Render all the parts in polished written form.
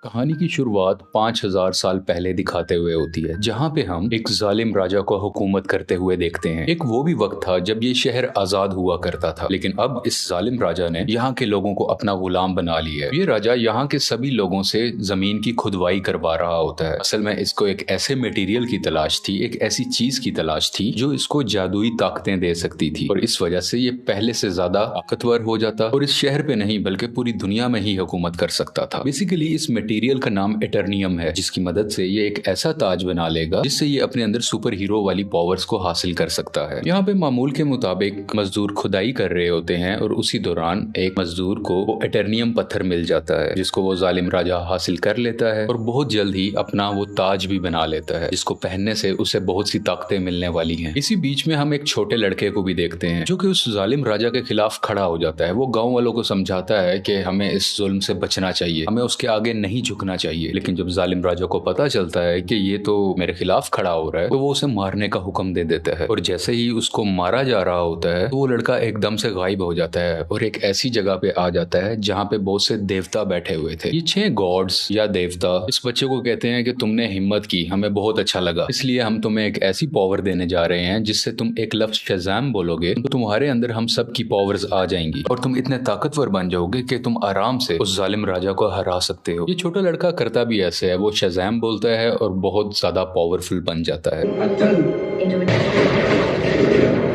कहानी की शुरुआत 5000 साल पहले दिखाते हुए होती है, जहाँ पे हम एक जालिम राजा को हुकूमत करते हुए देखते हैं। एक वो भी वक्त था जब ये शहर आजाद हुआ करता था, लेकिन अब इस जालिम राजा ने यहाँ के लोगों को अपना गुलाम बना लिया है। ये राजा यहाँ के सभी लोगों से जमीन की खुदवाई करवा रहा होता है। असल में इसको एक ऐसे मटेरियल की तलाश थी, एक ऐसी चीज की तलाश थी जो इसको जादुई ताकतें दे सकती थी, और इस वजह से ये पहले से ज्यादा ताकतवर हो जाता और इस शहर पे नहीं बल्कि पूरी दुनिया में ही हुकूमत कर सकता था। बेसिकली इस मटेरियल का नाम एटर्नियम है, जिसकी मदद से ये एक ऐसा ताज बना लेगा जिससे ये अपने अंदर सुपर हीरो वाली पावर्स को हासिल कर सकता है। यहाँ पे मामूल के मुताबिक मजदूर खुदाई कर रहे होते हैं और उसी दौरान एक मजदूर को वो एटर्नियम पत्थर मिल जाता है, जिसको वो जालिम राजा हासिल कर लेता है और बहुत जल्द ही अपना वो ताज भी बना लेता है, जिसको पहनने से उसे बहुत सी ताकतें मिलने वाली हैं। इसी बीच में हम एक छोटे लड़के को भी देखते हैं जो कि उस जालिम राजा के खिलाफ खड़ा हो जाता है। वो गाँव वालों को समझाता है कि हमें इस जुल्म से बचना चाहिए, हमें उसके आगे नहीं झुकना चाहिए। लेकिन जब जालिम राजा को पता चलता है कि ये तो मेरे खिलाफ खड़ा हो रहा है, तो वो उसे मारने का हुक्म दे देता है। और जैसे ही उसको मारा जा रहा होता है तो वो लड़का एकदम से गायब हो जाता है और एक ऐसी जगह पे आ जाता है जहाँ पे बहुत से देवता बैठे हुए थे। ये 6 गॉड्स या देवता इस बच्चे को कहते हैं कि तुमने हिम्मत की, हमें बहुत अच्छा लगा, इसलिए हम तुम्हें एक ऐसी पावर देने जा रहे हैं जिससे तुम एक लफ्ज शज़ाम बोलोगे तो तुम्हारे अंदर हम सब की पावर्स आ जाएंगी और तुम इतने ताकतवर बन जाओगे कि तुम आराम से उस जालिम राजा को हरा सकते हो। ये छोटा लड़का करता भी ऐसे है, वो शज़ाम बोलता है और बहुत ज्यादा पावरफुल बन जाता है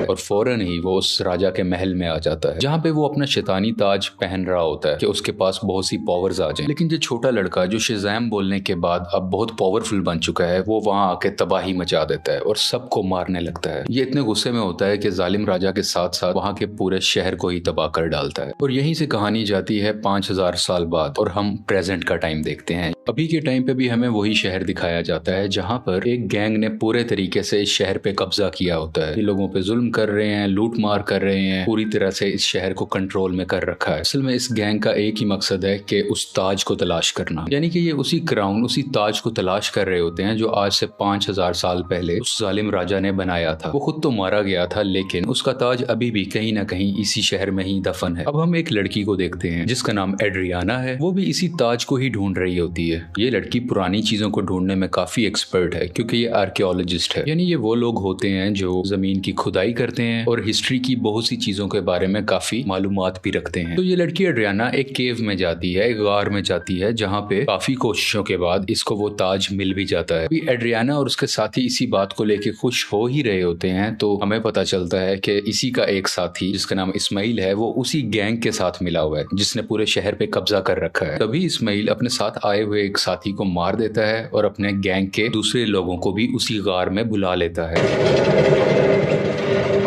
और फौरन ही वो उस राजा के महल में आ जाता है, जहाँ पे वो अपना शैतानी ताज पहन रहा होता है कि उसके पास बहुत सी पावर्स आ जाएं। लेकिन ये छोटा लड़का जो शज़ाम बोलने के बाद अब बहुत पावरफुल बन चुका है, वो वहाँ आके तबाही मचा देता है और सबको मारने लगता है। ये इतने गुस्से में होता है कि जालिम राजा के साथ साथ वहाँ के पूरे शहर को ही तबाह कर डालता है। और यहीं से कहानी जाती है 5000 साल बाद और हम प्रेजेंट का टाइम देखते हैं। अभी के टाइम पे भी हमें वही शहर दिखाया जाता है जहाँ पर एक गैंग ने पूरे तरीके से इस शहर पे कब्जा किया होता है। ये लोगों पे जुल्म कर रहे हैं, लूट मार कर रहे हैं, पूरी तरह से इस शहर को कंट्रोल में कर रखा है। असल में इस गैंग का एक ही मकसद है कि उस ताज को तलाश करना, यानी कि ये उसी क्राउन, उसी ताज को तलाश कर रहे होते हैं जो आज से 5000 साल पहले उस जालिम राजा ने बनाया था। वो खुद तो मारा गया था, लेकिन उसका ताज अभी भी कहीं ना कहीं इसी शहर में ही दफन है। अब हम एक लड़की को देखते हैं जिसका नाम एड्रियाना है। वो भी इसी ताज को ही ढूंढ रही होती है। ये लड़की पुरानी चीजों को ढूंढने में काफी एक्सपर्ट है, क्योंकि ये आर्कियोलॉजिस्ट है, यानी ये वो लोग होते हैं जो जमीन की खुदाई करते हैं और हिस्ट्री की बहुत सी चीजों के बारे में काफी मालूमात भी रखते हैं। तो ये लड़की एड्रियाना एक केव में जाती है, एक गार में जाती है, जहाँ पे काफी कोशिशों के बाद इसको वो ताज मिल भी जाता है। एड्रियाना और उसके साथी इसी बात को लेके खुश हो ही रहे होते हैं, तो हमें पता चलता है कि इसी का एक साथी जिसका नाम इस्माइल है, वो उसी गैंग के साथ मिला हुआ है जिसने पूरे शहर पे कब्जा कर रखा है। तभी इस्माइल अपने साथ आए हुए एक साथी को मार देता है और अपने गैंग के दूसरे लोगों को भी उसी गार में बुला लेता है।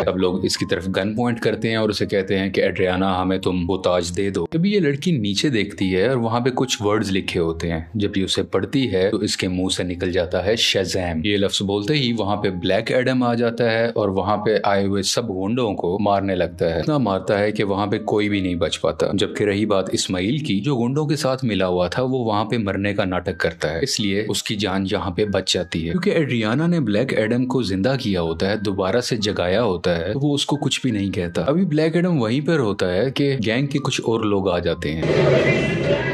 अब लोग इसकी तरफ गन पॉइंट करते हैं और उसे कहते हैं कि एड्रियाना, हमें तुम वो ताज दे दो। तभी ये लड़की नीचे देखती है और वहां पे कुछ वर्ड्स लिखे होते हैं। जब ये उसे पढ़ती है तो इसके मुंह से निकल जाता है शज़ाम। ये लफ्ज बोलते ही वहां पे ब्लैक एडम आ जाता है और वहां पे आए हुए सब गुंडों को मारने लगता है। इतना मारता है कि वहां पे कोई भी नहीं बच पाता। जबकि रही बात इस्माइल की, जो गुंडों के साथ मिला हुआ था, वो वहां पे मरने का नाटक करता है, इसलिए उसकी जान यहाँ पे बच जाती है। क्योंकि एड्रियाना ने ब्लैक एडम को जिंदा किया होता है, दोबारा से जगाया होता है, तो वो उसको कुछ भी नहीं कहता। अभी ब्लैक एडम वहीं पर होता है कि गैंग के कुछ और लोग आ जाते हैं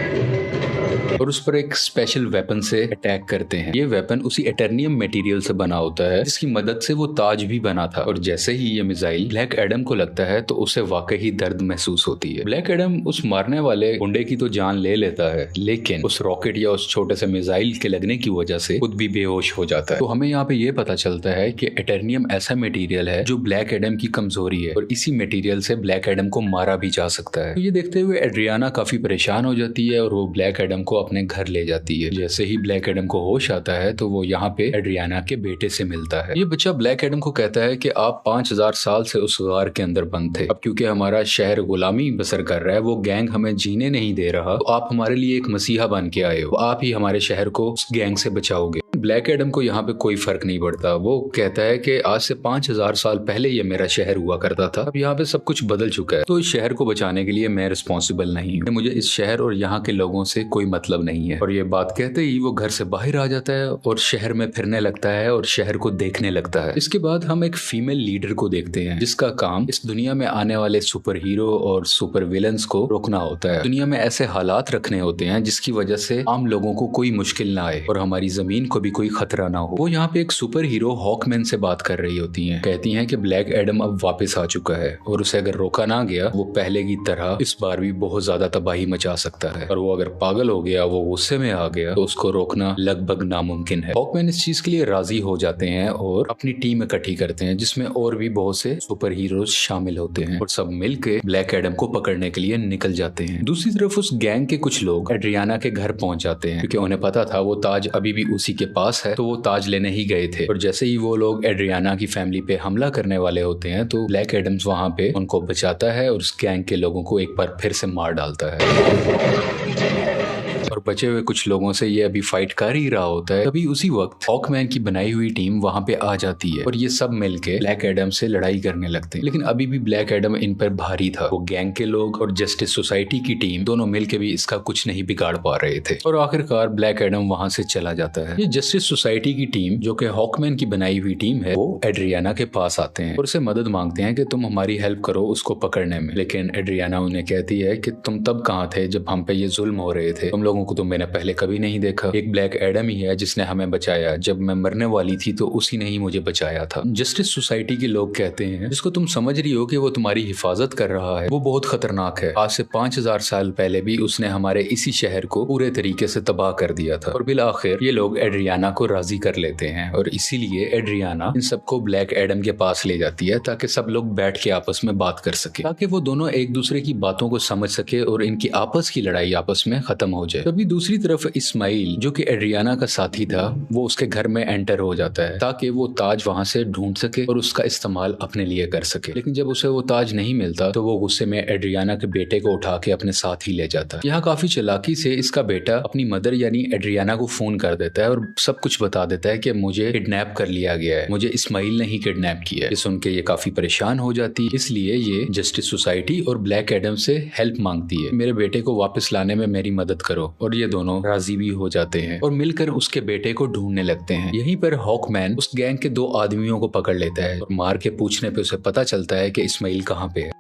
और उस पर एक स्पेशल वेपन से अटैक करते हैं। ये वेपन उसी एटर्नियम मटेरियल से बना होता है जिसकी मदद से वो ताज भी बना था। और जैसे ही ये मिसाइल ब्लैक एडम को लगता है तो उसे वाकई ही दर्द महसूस होती है। ब्लैक एडम उस मारने वाले गुंडे की तो जान ले लेता है, लेकिन उस रॉकेट या उस छोटे से मिसाइल के लगने की वजह से खुद भी बेहोश हो जाता है। तो हमें यहाँ पे ये पता चलता है कि एटर्नियम ऐसा मटेरियल है जो ब्लैक एडम की कमजोरी है और इसी मटेरियल से ब्लैक एडम को मारा भी जा सकता है। तो ये देखते हुए एड्रियाना काफी परेशान हो जाती है और वो ब्लैक एडम को अपने घर ले जाती है। जैसे ही ब्लैक एडम को होश आता है तो वो यहाँ पे एड्रियाना के बेटे से मिलता है। ये बच्चा ब्लैक एडम को कहता है कि आप 5000 साल से उस गार के अंदर बंद थे, अब क्योंकि हमारा शहर गुलामी बसर कर रहा है, वो गैंग हमें जीने नहीं दे रहा, तो आप हमारे लिए एक मसीहा बन के आए हो, आप ही हमारे शहर को उस गैंग से बचाओगे। ब्लैक एडम को यहाँ पे कोई फर्क नहीं पड़ता। वो कहता है कि आज से 5000 साल पहले ये मेरा शहर हुआ करता था, अब यहाँ पे सब कुछ बदल चुका है, तो इस शहर को बचाने के लिए मैं रिस्पॉन्सिबल नहीं हूँ, मुझे इस शहर और यहाँ के लोगों से कोई मतलब नहीं है। और ये बात कहते ही वो घर से बाहर आ जाता है और शहर में फिरने लगता है और शहर को देखने लगता है। इसके बाद हम एक फीमेल लीडर को देखते हैं जिसका काम इस दुनिया में आने वाले सुपर हीरो और सुपर विलन्स को रोकना होता है। दुनिया में ऐसे हालात रखने होते हैं जिसकी वजह से आम लोगों को कोई मुश्किल ना आए और हमारी जमीन को भी कोई खतरा ना हो। वो यहाँ पे एक सुपर हीरो हॉकमैन से बात कर रही होती हैं। कहती हैं कि ब्लैक एडम अब वापस आ चुका है और उसे अगर रोका ना गया वो पहले की तरह इस बार भी बहुत ज्यादा तबाही मचा सकता है, और वो अगर पागल हो गया, वो गुस्से में आ गया, तो उसको रोकना लगभग नामुमकिन है। हॉकमैन इस चीज के लिए राजी हो जाते हैं और अपनी टीम इकट्ठी करते हैं जिसमें और भी बहुत से सुपर हीरोज शामिल होते हैं और सब मिलकर ब्लैक एडम को पकड़ने के लिए निकल जाते हैं। दूसरी तरफ उस गैंग के कुछ लोग एड्रियाना के घर पहुंच जाते हैं क्योंकि उन्हें पता था वो ताज अभी भी उसी के पास है, तो वो ताज लेने ही गए थे। और जैसे ही वो लोग एड्रियाना की फैमिली पे हमला करने वाले होते हैं तो ब्लैक एडम्स वहां पे उनको बचाता है और उस गैंग के लोगों को एक बार फिर से मार डालता है। और बचे हुए कुछ लोगों से ये अभी फाइट कर ही रहा होता है, तभी उसी वक्त हॉकमैन की बनाई हुई टीम वहां पे आ जाती है और ये सब मिलके ब्लैक एडम से लड़ाई करने लगते हैं। लेकिन अभी भी ब्लैक एडम इन पर भारी था। वो गैंग के लोग और जस्टिस सोसाइटी की टीम दोनों मिलके भी इसका कुछ नहीं बिगाड़ पा रहे थे और आखिरकार ब्लैक एडम वहां से चला जाता है। ये जस्टिस सोसाइटी की टीम, जो कि हॉकमैन की बनाई हुई टीम है, वो एड्रियाना के पास आते हैं और उसे मदद मांगते हैं कि तुम हमारी हेल्प करो उसको पकड़ने में। लेकिन एड्रियाना उन्हें कहती है कि तुम तब कहाँ थे जब हम पे ये जुल्म हो रहे थे, तुम लोगों को तो मैंने पहले कभी नहीं देखा। एक ब्लैक एडम ही है जिसने हमें बचाया, जब मैं मरने वाली थी तो उसी ने ही मुझे बचाया था। जस्टिस सोसाइटी के लोग कहते हैं जिसको तुम समझ रही हो कि वो तुम्हारी हिफाजत कर रहा है, वो बहुत खतरनाक है। आज से 5000 साल पहले भी उसने हमारे इसी शहर को पूरे तरीके से तबाह कर दिया था। और बिल आखिर ये लोग एड्रियाना को राजी कर लेते हैं और इसीलिए एड्रियाना इन सबको ब्लैक एडम के पास ले जाती है ताकि सब लोग बैठ के आपस में बात कर सके, ताकि वो दोनों एक दूसरे की बातों को समझ सके और इनकी आपस की लड़ाई आपस में खत्म हो जाए। तभी दूसरी तरफ इस्माइल, जो कि एड्रियाना का साथी था, वो उसके घर में एंटर हो जाता है ताकि वो ताज वहां से ढूंढ सके और उसका इस्तेमाल अपने लिए कर सके। लेकिन जब उसे वो ताज नहीं मिलता तो वो गुस्से में एड्रियाना के बेटे को उठा के अपने साथ ही ले जाता है। यहाँ काफी चालाकी से इसका बेटा अपनी मदर यानी एड्रियाना को फोन कर देता है और सब कुछ बता देता है कि मुझे किडनैप कर लिया गया है, मुझे इस्माइल ने ही किडनैप किया है। ये सुन के ये काफी परेशान हो जाती है, इसलिए ये जस्टिस सोसाइटी और ब्लैक एडम से हेल्प मांगती है, मेरे बेटे को वापस लाने में मेरी मदद करो। और ये दोनों राजी भी हो जाते हैं और मिलकर उसके बेटे को ढूंढने लगते हैं। यहीं पर हॉकमैन उस गैंग के 2 आदमियों को पकड़ लेता है और मार के पूछने पे उसे पता चलता है कि इस्माइल कहाँ पे है।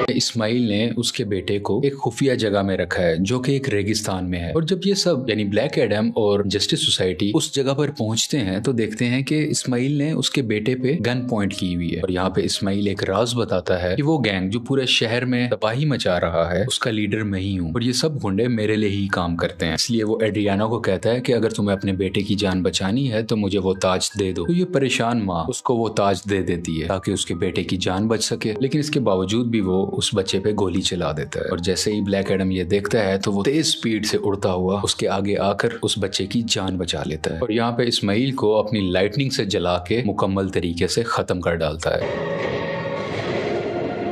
इस्माइल ने उसके बेटे को एक खुफिया जगह में रखा है जो कि एक रेगिस्तान में है। और जब ये सब यानी ब्लैक एडम और जस्टिस सोसाइटी उस जगह पर पहुंचते हैं तो देखते हैं कि इस्माइल ने उसके बेटे पे गन पॉइंट की हुई है। और यहाँ पे इस्माइल एक राज बताता है कि वो गैंग जो पूरे शहर में तबाही मचा रहा है उसका लीडर मैं ही हूँ और ये सब गुंडे मेरे लिए ही काम करते हैं। इसलिए वो एड्रियाना को कहता है कि अगर तुम्हें अपने बेटे की जान बचानी है तो मुझे वो ताज दे दो। तो ये परेशान माँ उसको वो ताज दे देती है ताकि उसके बेटे की जान बच सके, लेकिन इसके बावजूद भी वो उस बच्चे पे गोली चला देता है। और जैसे ही ब्लैक एडम ये देखता है तो वो तेज स्पीड से उड़ता हुआ उसके आगे आकर उस बच्चे की जान बचा लेता है और यहाँ पे इस्माइल को अपनी लाइटनिंग से जला के मुकम्मल तरीके से खत्म कर डालता है।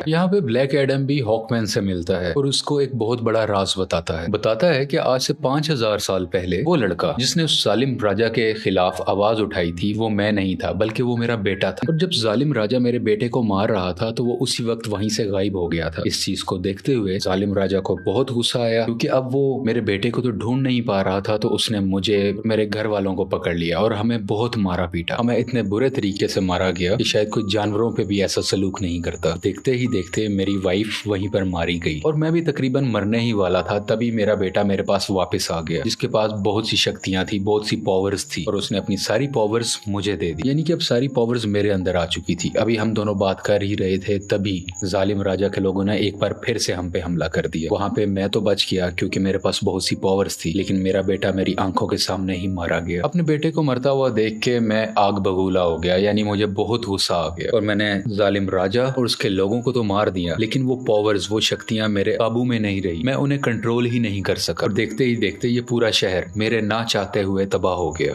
यहाँ पे ब्लैक एडम भी हॉकमैन से मिलता है और उसको एक बहुत बड़ा राज बताता है कि आज से 5000 साल पहले वो लड़का जिसने उस जालिम राजा के खिलाफ आवाज उठाई थी वो मैं नहीं था बल्कि वो मेरा बेटा था। और जब जालिम राजा मेरे बेटे को मार रहा था तो वो उसी वक्त वहीं से गायब हो गया था। इस चीज को देखते हुए जालिम राजा को बहुत गुस्सा आया क्योंकि अब वो मेरे बेटे को तो ढूंढ नहीं पा रहा था, तो उसने मुझे मेरे घर वालों को पकड़ लिया और हमें बहुत मारा पीटा। हमें इतने बुरे तरीके से मारा गया कि शायद कोई जानवरों पे भी ऐसा सलूक नहीं करता। देखते ही देखते मेरी वाइफ वहीं पर मारी गई और मैं भी तकरीबन मरने ही वाला था, तभी मेरा बेटा मेरे पास वापस आ गया जिसके पास बहुत सी शक्तियां थी, बहुत सी पावर्स थी और उसने अपनी सारी पावर्स मुझे दे दी। यानी कि अब सारी पावर्स मेरे अंदर आ चुकी थी। अभी हम दोनों बात कर ही रहे थे तभी जालिम राजा के लोगों ने एक बार फिर से हम पे हमला कर दिया। वहां पे मैं तो बच गया क्योंकि मेरे पास बहुत सी पावर्स थी, लेकिन मेरा बेटा मेरी आंखों के सामने ही मारा गया। अपने बेटे को मरता हुआ देख के मैं आग बगूला हो गया, यानी मुझे बहुत गुस्सा आ गया और मैंने जालिम राजा और उसके लोगों को तो मार दिया, लेकिन वो पावर्स, वो शक्तियां मेरे काबू में नहीं रही। मैं उन्हें कंट्रोल ही नहीं कर सका और देखते ही देखते ये पूरा शहर मेरे ना चाहते हुए तबाह हो गया।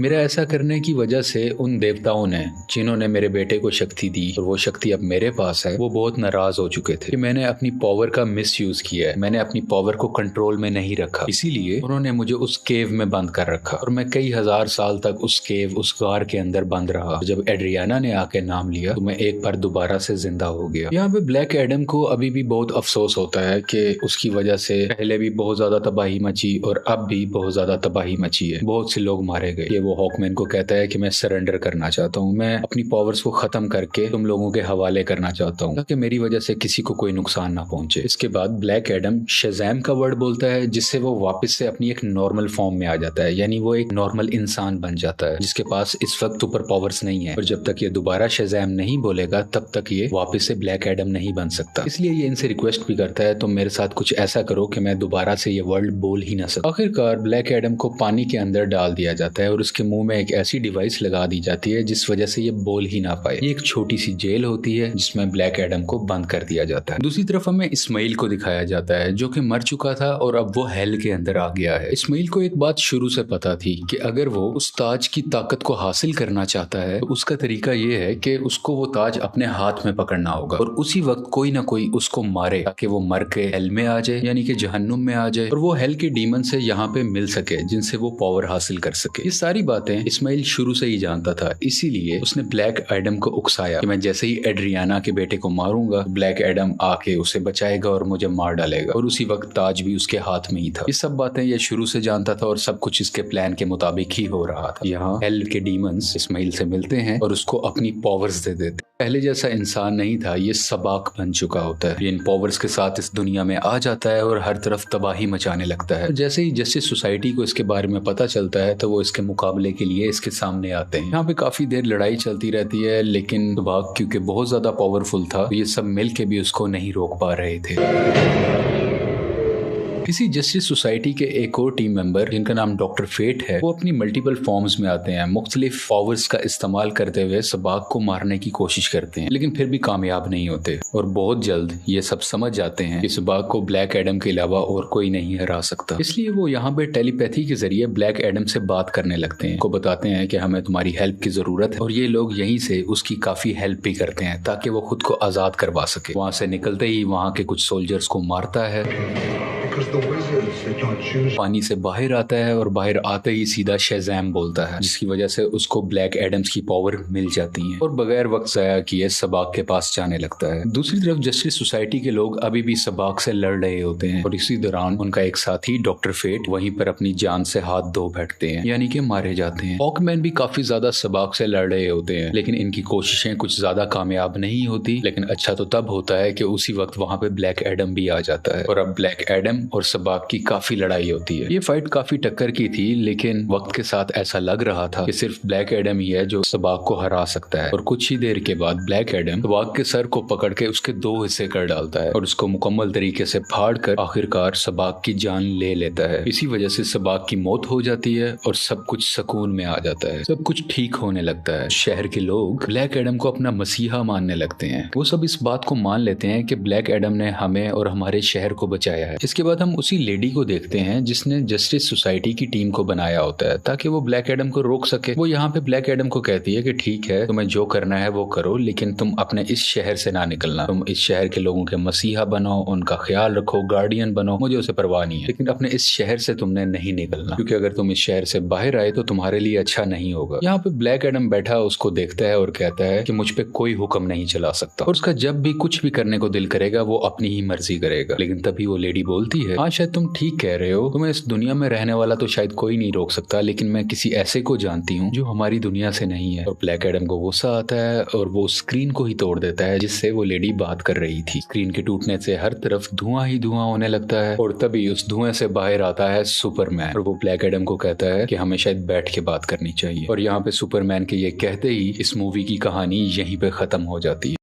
मेरा ऐसा करने की वजह से उन देवताओं ने, जिन्होंने मेरे बेटे को शक्ति दी और वो शक्ति अब मेरे पास है, वो बहुत नाराज हो चुके थे कि मैंने अपनी पावर का मिसयूज किया है, मैंने अपनी पावर को कंट्रोल में नहीं रखा। इसीलिए उन्होंने मुझे उस केव में बंद कर रखा और मैं कई हजार साल तक उस केव, उस गार के अंदर बंद रहा। जब एड्रियाना ने आके नाम लिया तो मैं एक बार दोबारा से जिंदा हो गया। यहाँ पे ब्लैक एडम को अभी भी बहुत अफसोस होता है कि उसकी वजह से पहले भी बहुत ज्यादा तबाही मची और अब भी बहुत ज्यादा तबाही मची है, बहुत से लोग मारे गए। ये वो हॉकमैन को कहता है कि मैं सरेंडर करना चाहता हूँ, मैं अपनी पावर्स को खत्म करके तुम लोगों के हवाले करना चाहता हूँ ताकि मेरी वजह से किसी को कोई नुकसान ना पहुंचे। इसके बाद ब्लैक एडम शज़ैम का वर्ड बोलता है, जिससे वो वापस से अपनी एक नॉर्मल फॉर्म में आ जाता है, यानी वो एक नॉर्मल इंसान बन जाता है जिसके पास इस वक्त सुपर पावर्स नहीं है। और जब तक ये दोबारा शज़ैम नहीं बोलेगा तब तक ये वापस से ब्लैक एडम नहीं बन सकता। इसलिए ये इनसे रिक्वेस्ट भी करता है, तुम मेरे साथ कुछ ऐसा करो कि मैं दोबारा से ये वर्ल्ड बोल ही ना सकूं। आखिरकार ब्लैक एडम को पानी के अंदर डाल दिया जाता है और उसके मुंह में एक ऐसी डिवाइस लगा दी जाती है जिस वजह से ये बोल ही ना पाए। ये एक छोटी सी जेल होती है जिसमें ब्लैक एडम को बंद कर दिया जाता है। दूसरी तरफ हमें इस्माइल को दिखाया जाता है जो कि मर चुका था और अब वो हेल के अंदर आ गया है। इस्माइल को एक बात शुरू से पता थी कि अगर वो उस ताज की ताकत को हासिल करना चाहता है तो उसका तरीका ये है कि उसको वो ताज अपने हाथ में पकड़ना होगा और उसी वक्त कोई ना कोई उसको मारे ताकि वो मर के हेल में आ जाए, यानी कि जहन्नुम में आ जाए और वो हेल के डीमन से यहाँ पे मिल सके जिनसे वो पावर हासिल कर सके। ये सारी बातें इस्माइल शुरू से ही जानता था, इसीलिए उसने ब्लैक एडम को उकसाया कि मैं जैसे ही एड्रियाना के बेटे को मारूंगा ब्लैक एडम आके उसे बचाएगा और मुझे मार डालेगा और उसी वक्त ताज भी उसके हाथ में ही था। ये सब बातें ये शुरू से जानता था और सब कुछ इसके प्लान के मुताबिक ही हो रहा था। यहाँ हेल के डीमंस इस्माइल से मिलते हैं और उसको अपनी पावर्स दे देते। पहले जैसा इंसान नहीं था, ये सबाक बन चुका होता है। ये इन पावर्स के साथ इस दुनिया में आ जाता है और हर तरफ तबाही मचाने लगता है। जैसे ही जस्टिस सोसाइटी को इसके बारे में पता चलता है तो वो इसके मुकाबले के लिए इसके सामने आते हैं। यहाँ पे काफी देर लड़ाई चलती रहती है, लेकिन सबाक क्योंकि बहुत ज्यादा पावरफुल था तो ये सब मिल के भी उसको नहीं रोक पा रहे थे। इसी जस्टिस सोसाइटी के एक और टीम मेंबर जिनका नाम डॉक्टर फेट है, वो अपनी मल्टीपल फॉर्म्स में आते हैं, मुख्तलिफ पावर्स का इस्तेमाल करते हुए सबाक को मारने की कोशिश करते हैं, लेकिन फिर भी कामयाब नहीं होते और बहुत जल्द ये सब समझ जाते हैं कि सबाक को ब्लैक एडम के अलावा और कोई नहीं हरा सकता। इसलिए वो यहाँ पे टेलीपैथी के जरिए ब्लैक एडम से बात करने लगते हैं, को बताते हैं कि हमें तुम्हारी हेल्प की जरूरत है और ये लोग यहीं से उसकी काफी हेल्प भी करते हैं ताकि वो खुद को आजाद करवा सके। वहां से निकलते ही वहां के कुछ सोल्जर्स को मारता है, पानी से बाहर आता है और बाहर आते ही सीधा शज़ैम बोलता है, जिसकी वजह से उसको ब्लैक एडम्स की पावर मिल जाती है और बगैर वक्त जाया किए सबाक के पास जाने लगता है। दूसरी तरफ जस्टिस सोसाइटी के लोग अभी भी सबाक से लड़ रहे होते हैं और इसी दौरान उनका एक साथी डॉक्टर फेट वहीं पर अपनी जान से हाथ धो बैठते हैं, यानी कि मारे जाते हैं। हॉकमैन भी काफी ज्यादा सबाक से लड़ रहे होते हैं, लेकिन इनकी कोशिशें कुछ ज्यादा कामयाब नहीं होती। लेकिन अच्छा तो तब होता है कि उसी वक्त वहां पे ब्लैक एडम भी आ जाता है और अब ब्लैक एडम और सबाक की काफी लड़ाई होती है। ये फाइट काफी टक्कर की थी, लेकिन वक्त के साथ ऐसा लग रहा था कि सिर्फ ब्लैक एडम ही है जो सबाक को हरा सकता है। और कुछ ही देर के बाद ब्लैक एडम सबाक के सर को पकड़ के उसके 2 हिस्से कर डालता है और उसको मुकम्मल तरीके से फाड़ कर आखिरकार सबाक की जान ले लेता है। इसी वजह से सबाक की मौत हो जाती है और सब कुछ सुकून में आ जाता है, सब कुछ ठीक होने लगता है। शहर के लोग ब्लैक एडम को अपना मसीहा मानने लगते हैं। वो सब इस बात को मान लेते हैं कि ब्लैक एडम ने हमें और हमारे शहर को बचाया है। इसके बाद हम उसी लेडी को देखते हैं जिसने जस्टिस सोसाइटी की टीम को बनाया होता है ताकि वो ब्लैक एडम को रोक सके। वो यहाँ पे ब्लैक एडम को कहती है कि ठीक है, तुम्हें जो करना है वो करो, लेकिन तुम अपने इस शहर से ना निकलना। तुम इस शहर के लोगों के मसीहा बनो, उनका ख्याल रखो, गार्डियन बनो, मुझे उसे परवाह नहीं है, लेकिन अपने इस शहर से तुमने नहीं निकलना, क्योंकि अगर तुम इस शहर से बाहर आए तो तुम्हारे लिए अच्छा नहीं होगा। यहाँ पे ब्लैक एडम बैठा उसको देखता है और कहता है कि मुझ पे कोई हुक्म नहीं चला सकता और उसका जब भी कुछ भी करने को दिल करेगा वो अपनी ही मर्जी करेगा। लेकिन तभी वो लेडी बोलती है, हाँ शायद तुम ठीक कह रहे हो, तुम्हें इस दुनिया में रहने वाला तो शायद कोई नहीं रोक सकता, लेकिन मैं किसी ऐसे को जानती हूँ जो हमारी दुनिया से नहीं है। और ब्लैक एडम को गुस्सा आता है और वो स्क्रीन को ही तोड़ देता है जिससे वो लेडी बात कर रही थी। स्क्रीन के टूटने से हर तरफ धुआं ही धुआं होने लगता है और तभी उस धुएं से बाहर आता है सुपरमैन और वो ब्लैक एडम को कहता है कि हमें शायद बैठ के बात करनी चाहिए। और यहाँ पे सुपरमैन के ये कहते ही इस मूवी की कहानी यहीं पे खत्म हो जाती है।